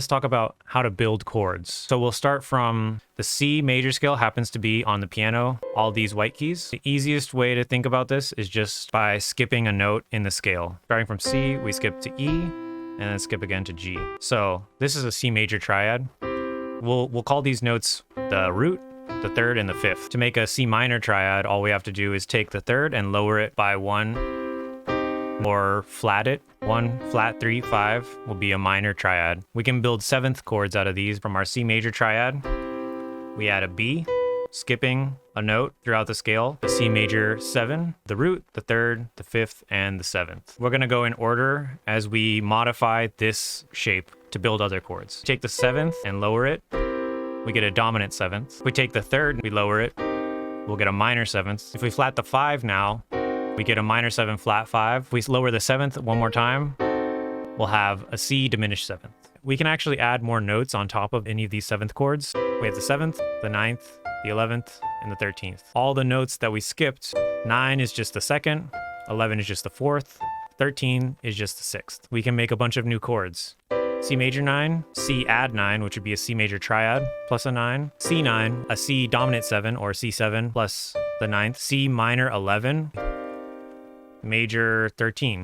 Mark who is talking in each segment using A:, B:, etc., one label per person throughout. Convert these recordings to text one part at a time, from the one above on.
A: let's talk about how to build chords. So we'll start from the C major scale happens to be on the piano, all these white keys. The easiest way to think about this is just by skipping a note in the scale. Starting from C, we skip to E, and then skip again to G. So this is a C major triad. We'll call these notes the root, the third, and the fifth. To make a C minor triad, all we have to do is take the third and lower it by one, or flat it. 1, flat 3, 5 will be a minor triad. We can build seventh chords out of these. From our C major triad, we add a B, skipping a note throughout the scale, the C major 7, the root, the third, the fifth, and the seventh. We're gonna go in order as we modify this shape to build other chords. Take the seventh and lower it, we get a dominant seventh. We take the third, we lower it, we'll get a minor seventh. If we flat the 5 now, we get a minor 7 flat 5. If we lower the seventh one more time, we'll have a C diminished seventh. We can actually add more notes on top of any of these seventh chords. We have the 7th, the 9th, the 11th, and the 13th. All the notes that we skipped, 9 is just the 2nd, 11 is just the 4th, 13 is just the 6th. We can make a bunch of new chords. C major 9, C add 9, which would be a C major triad plus a 9, C9, a C dominant 7 or C7 plus the 9th, C minor 11, major 13.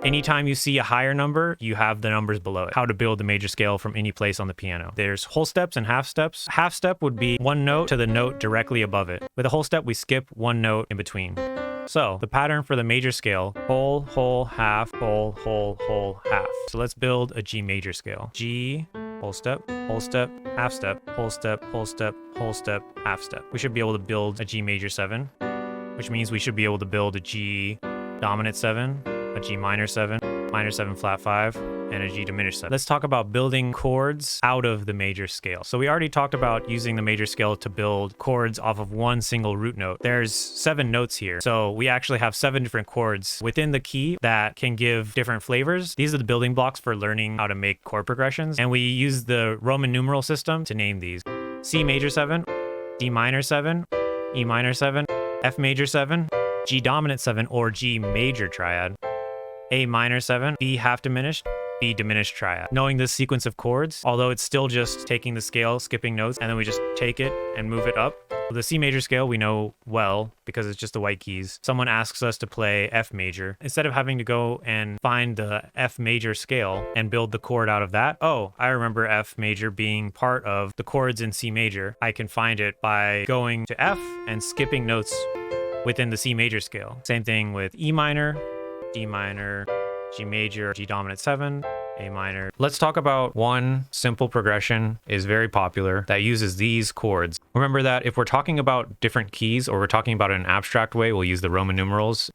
A: Anytime you see a higher number, you have the numbers below it. How to build the major scale from any place on the piano. There's whole steps and half steps. Half step would be one note to the note directly above it. With a whole step, we skip one note in between. So the pattern for the major scale, whole, whole, half, whole, whole, whole, half. So let's build a G major scale. G, whole step, half step, whole step, whole step, whole step, half step. We should be able to build a G major 7, which means we should be able to build a G dominant 7, a G minor 7, minor 7 flat 5, and a G diminished 7. Let's talk about building chords out of the major scale. So we already talked about using the major scale to build chords off of one single root note. There's 7 notes here. So we actually have 7 different chords within the key that can give different flavors. These are the building blocks for learning how to make chord progressions. And we use the Roman numeral system to name these. C major 7, D minor 7, E minor 7, F major 7, G dominant 7 or G major triad, A minor 7, B half diminished, B diminished triad. Knowing this sequence of chords, although it's still just taking the scale, skipping notes, and then we just take it and move it up. The C major scale we know well because it's just the white keys. Someone asks us to play F major. Instead of having to go and find the F major scale and build the chord out of that, oh, I remember F major being part of the chords in C major. I can find it by going to F and skipping notes within the C major scale. Same thing with E minor, D minor, G major, G dominant 7, A minor. Let's talk about one simple progression is very popular that uses these chords. Remember that if we're talking about different keys or we're talking about it in an abstract way, we'll use the Roman numerals.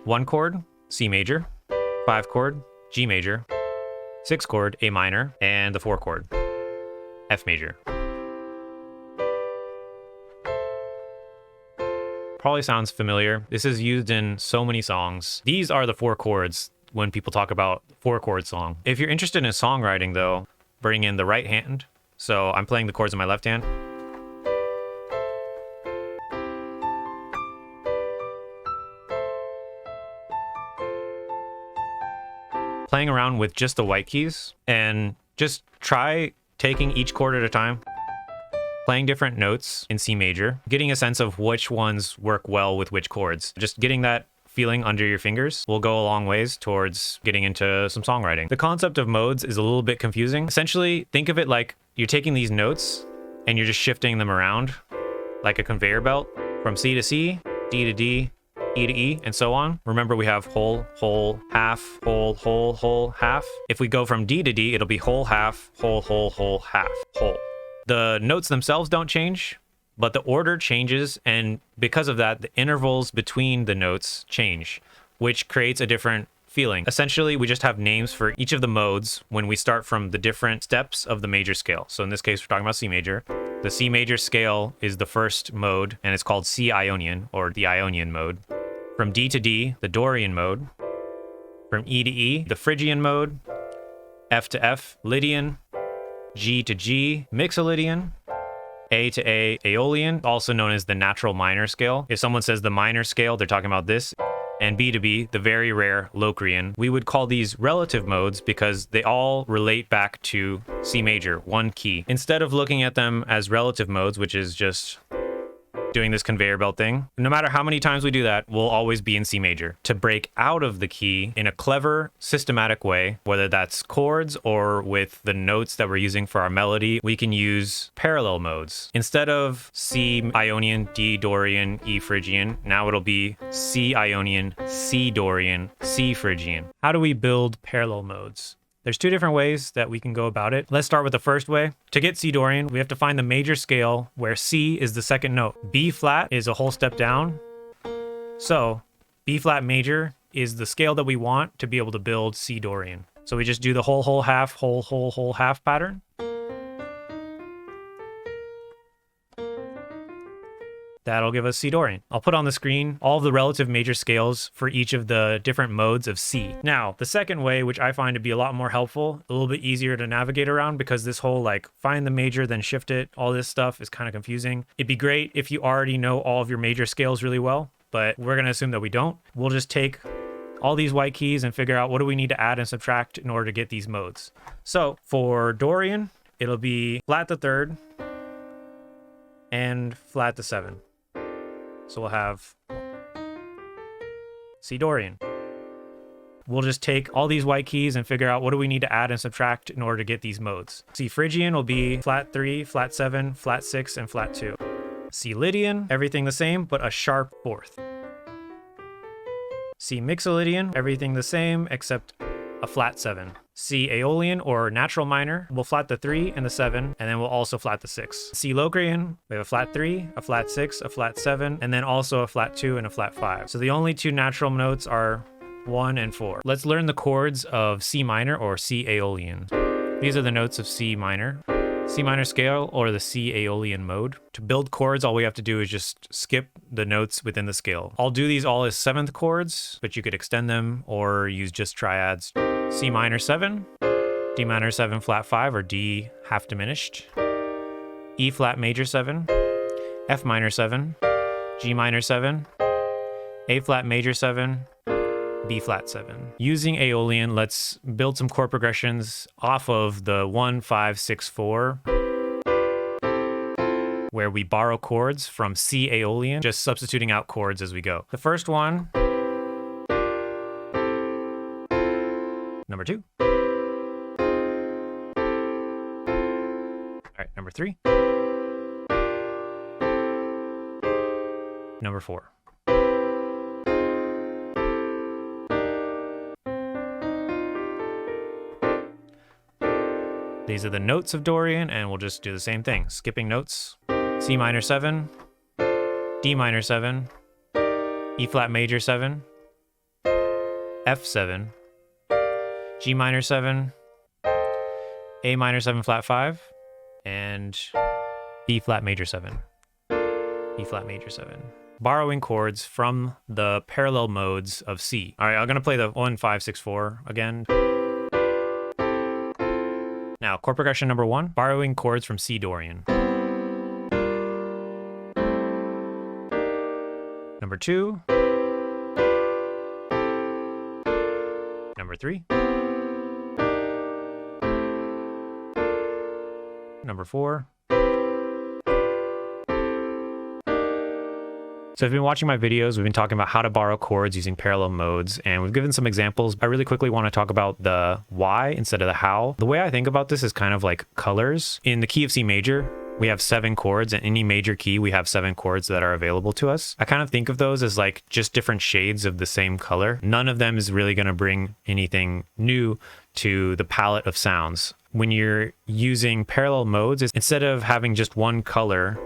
A: 1 chord, C major, 5 chord, G major, 6 chord, A minor, and the 4 chord, F major. Probably sounds familiar. This is used in so many songs. These are the 4 chords when people talk about 4-chord song. If you're interested in songwriting though, bring in the right hand. So I'm playing the chords in my left hand. Playing around with just the white keys and just try taking each chord at a time. Playing different notes in C major, getting a sense of which ones work well with which chords. Just getting that feeling under your fingers will go a long ways towards getting into some songwriting. The concept of modes is a little bit confusing. Essentially, think of it like you're taking these notes and you're just shifting them around like a conveyor belt from C to C, D to D, E to E, and so on. Remember, we have whole, whole, half, whole, whole, whole, half. If we go from D to D, it'll be whole, half, whole, whole, whole, half, whole. The notes themselves don't change, but the order changes, and because of that, the intervals between the notes change, which creates a different feeling. Essentially, we just have names for each of the modes when we start from the different steps of the major scale. So in this case, we're talking about C major. The C major scale is the first mode, and it's called C Aeolian, or the Ionian mode. From D to D, the Dorian mode. From E to E, the Phrygian mode. F to F, Lydian. G to G, Mixolydian. A to A, Aeolian, also known as the natural minor scale. If someone says the minor scale, they're talking about this. and B to B, the very rare Locrian. We would call these relative modes because they all relate back to C major, one key. Instead of looking at them as relative modes, which is just doing this conveyor belt thing, no matter how many times we do that, we'll always be in C major. To break out of the key in a clever, systematic way, whether that's chords or with the notes that we're using for our melody, we can use parallel modes. Instead of C Ionian, D Dorian, E Phrygian, now it'll be C Ionian, C Dorian, C Phrygian. How do we build parallel modes? There's two different ways that we can go about it. Let's start with the first way. To get C Dorian, we have to find the major scale where C is the second note. B flat is a whole step down. So B flat major is the scale that we want to be able to build C Dorian. So we just do the whole half, whole half pattern. That'll give us C Dorian. I'll put on the screen all of the relative major scales for each of the different modes of C. Now, the second way, which I find to be a lot more helpful, a little bit easier to navigate around because this whole like find the major, then shift it, all this stuff is kind of confusing. It'd be great if you already know all of your major scales really well, but we're gonna assume that we don't. We'll just take all these white keys and figure out what do we need to add and subtract in order to get these modes. So for Dorian, it'll be flat the third and flat the seven. So we'll have C Dorian. We'll just take all these white keys and figure out what do we need to add and subtract in order to get these modes. C Phrygian will be flat 3, flat 7, flat 6, and flat 2. C Lydian, everything the same, but a sharp fourth. C Mixolydian, everything the same except a flat 7. C Aeolian or natural minor, we'll flat the 3 and the 7, and then we'll also flat the 6. C Locrian, we have a flat 3, a flat 6, a flat 7, and then also a flat 2 and a flat 5. So the only two natural notes are 1 and 4. Let's learn the chords of C minor or C Aeolian. These are the notes of C minor. C minor scale or the C Aeolian mode. To build chords, all we have to do is just skip the notes within the scale. I'll do these all as 7th chords, but you could extend them or use just triads. C minor 7, D minor 7 flat 5 or D half diminished, E flat major 7, F minor 7, G minor 7, A flat major 7, B flat 7. Using Aeolian, let's build some chord progressions off of the 1, 5, 6, 4, where we borrow chords from C Aeolian, just substituting out chords as we go. The first one, number 2. All right, number 3. Number 4. These are the notes of Dorian, and we'll just do the same thing. Skipping notes. C minor 7, D minor 7, E flat major 7, F 7, G minor 7, A minor 7 flat 5, and B flat major 7, E flat major 7. Borrowing chords from the parallel modes of C. All right, I'm gonna play the 1, 5, 6, 4 again. Now, chord progression number 1, borrowing chords from C Dorian. Number 2. Number 3. Number 4. So if you've been watching my videos, we've been talking about how to borrow chords using parallel modes, and we've given some examples. I really quickly want to talk about the why instead of the how. The way I think about this is kind of like colors. In the key of C major, we have 7 chords, and any major key, we have 7 chords that are available to us. I kind of think of those as like just different shades of the same color. None of them is really going to bring anything new to the palette of sounds. When you're using parallel modes, instead of having just one color,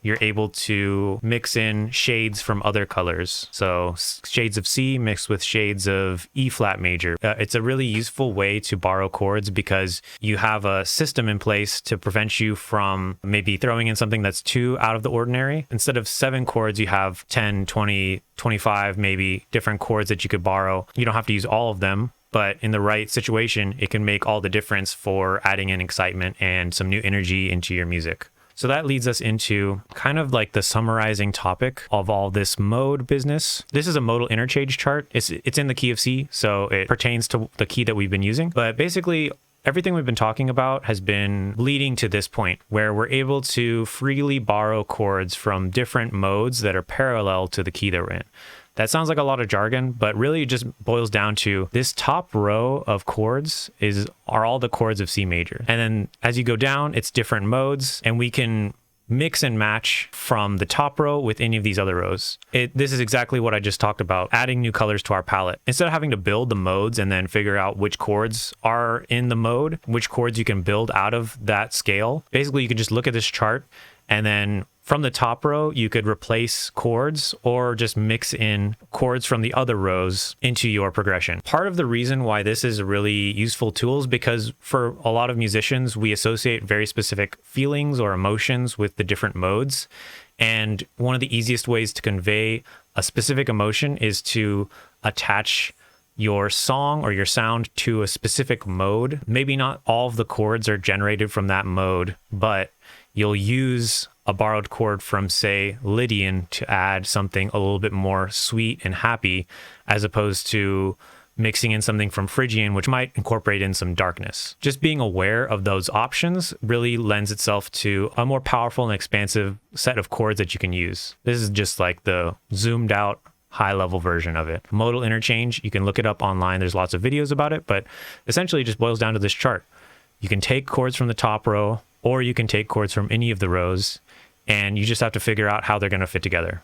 A: you're able to mix in shades from other colors. So shades of C mixed with shades of E flat major. It's a really useful way to borrow chords because you have a system in place to prevent you from maybe throwing in something that's too out of the ordinary. Instead of 7 chords, you have 10, 20, 25 maybe different chords that you could borrow. You don't have to use all of them, but in the right situation, it can make all the difference for adding in excitement and some new energy into your music. So that leads us into kind of like the summarizing topic of all this mode business. This is a modal interchange chart. It's in the key of C, so it pertains to the key that we've been using. But basically, everything we've been talking about has been leading to this point where we're able to freely borrow chords from different modes that are parallel to the key that we're in. That sounds like a lot of jargon, but really it just boils down to this top row of chords are all the chords of C major. And then as you go down, it's different modes, and we can mix and match from the top row with any of these other rows. This is exactly what I just talked about, adding new colors to our palette. Instead of having to build the modes and then figure out which chords are in the mode, which chords you can build out of that scale, basically you can just look at this chart, and then from the top row, you could replace chords or just mix in chords from the other rows into your progression. Part of the reason why this is a really useful tool is because for a lot of musicians, we associate very specific feelings or emotions with the different modes. And one of the easiest ways to convey a specific emotion is to attach your song or your sound to a specific mode. Maybe not all of the chords are generated from that mode, but you'll use a borrowed chord from, say, Lydian to add something a little bit more sweet and happy, as opposed to mixing in something from Phrygian, which might incorporate in some darkness. Just being aware of those options really lends itself to a more powerful and expansive set of chords that you can use. This is just like the zoomed out high-level version of it. Modal interchange, you can look it up online. There's lots of videos about it, but essentially it just boils down to this chart. You can take chords from the top row, or you can take chords from any of the rows, and you just have to figure out how they're going to fit together.